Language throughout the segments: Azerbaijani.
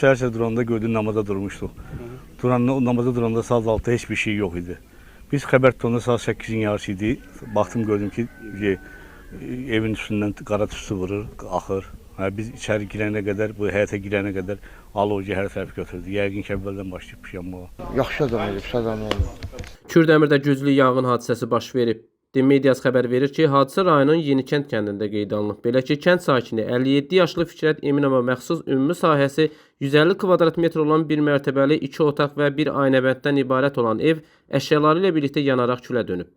səhər duranda gördüm namaza durmuşduq. Namaza duranda saat 6'da heç bir şey yox idi. Biz xəbər tutanda saat 8'in yarısı idi. Baxdım gördüm ki evin üstündən qara tüstü vurur, axır. Biz içəri girənə qədər, bu həyətə girənə qədər alov hər tərəf götürdü. Yəqin ki, əvvəldən başlayıb yanmağa. Yaxşı adam olub, sad adam olub. Kürdəmirdə güclü yanğın hadisəsi baş verib. DİN mediası xəbər verir ki, hadisə rayonun Yenikənd kəndində qeydə alınıb. Belə ki, kənd sakini 57 yaşlı Fikrət Eminova məxsus ümumi sahəsi 150 kvadrat metr olan bir mərtəbəli 2 otaq və bir aynəbənddən ibarət olan ev əşyaları ilə birlikdə yanaraq külə dönüb.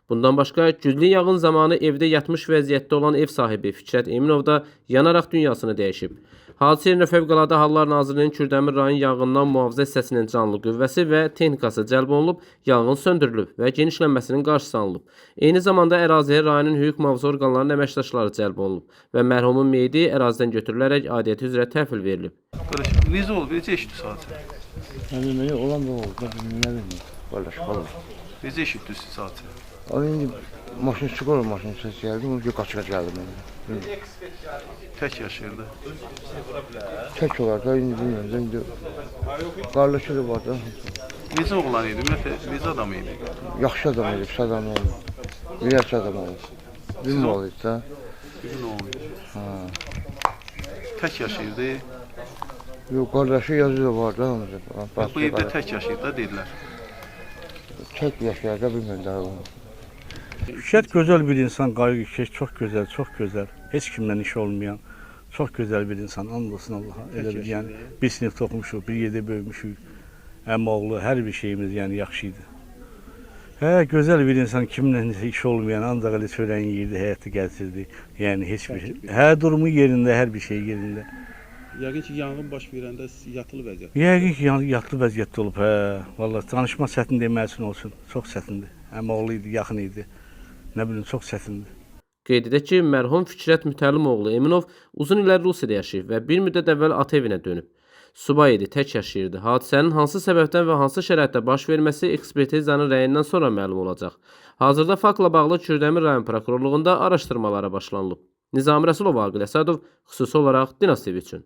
Bundan başqa, güclü yanğın zamanı evdə yatmış vəziyyətdə olan ev sahibi Fikrət Eminov da yanaraq dünyasını dəyişib. Hadisə yerinə Fövqəladə Hallar Nazirliyinin Kürdəmir rayon yanğından mühafizə hissəsinin canlı qüvvəsi və texnikası cəlb olunub, yanğın söndürülüb və genişlənməsinin qarşısı alınıb. Eyni zamanda əraziyə rayonun hüquq mühafizə orqanlarının əməkdaşları cəlb olunub və mərhumun meyidi ərazidən götürülərək aidiyyəti üzrə təhvil verilib. Necə olub? Necə eşitdiniz hadisə? Nə bilmək, olan da olub, nə bilmək, qardaş, qalır. Necə eşitdiniz siz hadisə? İndi maşın çıxır, maşın səs gəldi, onu qaç-qaç gəldi mənə. Tək yaşayırdı. Tək olar da, indi bilmirəm, indi qardaşı da var da. Necə oğlan idi? Ümumiyyətlə, necə adam idi? Yaxşı adam olub, sad adam olub. Ürəkçi adam olub. Bilmə olub da. Bizim oğlan idi. Tək yaşayırdı. Yox, qardaşı yazı da var da. Bu evdə tək yaşayırdı da dedilər. Tək yaşayır da, bilmirəm da. Fikrət gözəl bir insan, qayğıkeş, çox gözəl, çox gözəl. Heç kimdən işi olmayan, çox gözəl bir insan. And olsun Allaha. Elə bir, yəni bir sinifdə oxumuşuq, bir yerdə böyümüşük. Əmoğlu, hər bir şeyimiz yəni yaxşı idi. Gözəl bir insan, kimlə işi olmayan, ancaq elə çörəyin yeyirdi, həyatı gəzirdi. Yəni heç bir şey. Durumu yerində, hər bir şey yerində. Yəqin ki, yanğın baş verəndə yatılı vəziyyət. Yəqin ki, yatılı vəziyyətdə olub. Vallahi danışma çətin demək üçün olsun. Çox çətindir. Əmoğlu idi, yaxın idi. Nə bilim, çox çətindir. Qeyd edək ki, mərhum Fikrət Mütəllimoğlu Eminov uzun illər Rusiyada yaşayıb və bir müddət əvvəl ata evinə dönüb. Subay idi, tək yaşayırdı. Hadisənin hansı səbəbdən və hansı şəraitdə baş verməsi ekspertizanın rəyindən sonra məlum olacaq. Hazırda faktla bağlı Kürdəmir rayon prokurorluğunda araşdırmalara başlanılıb. Nizami Rəsulov, Aqil Əsədov, xüsusi olaraq Dinas TV üçün.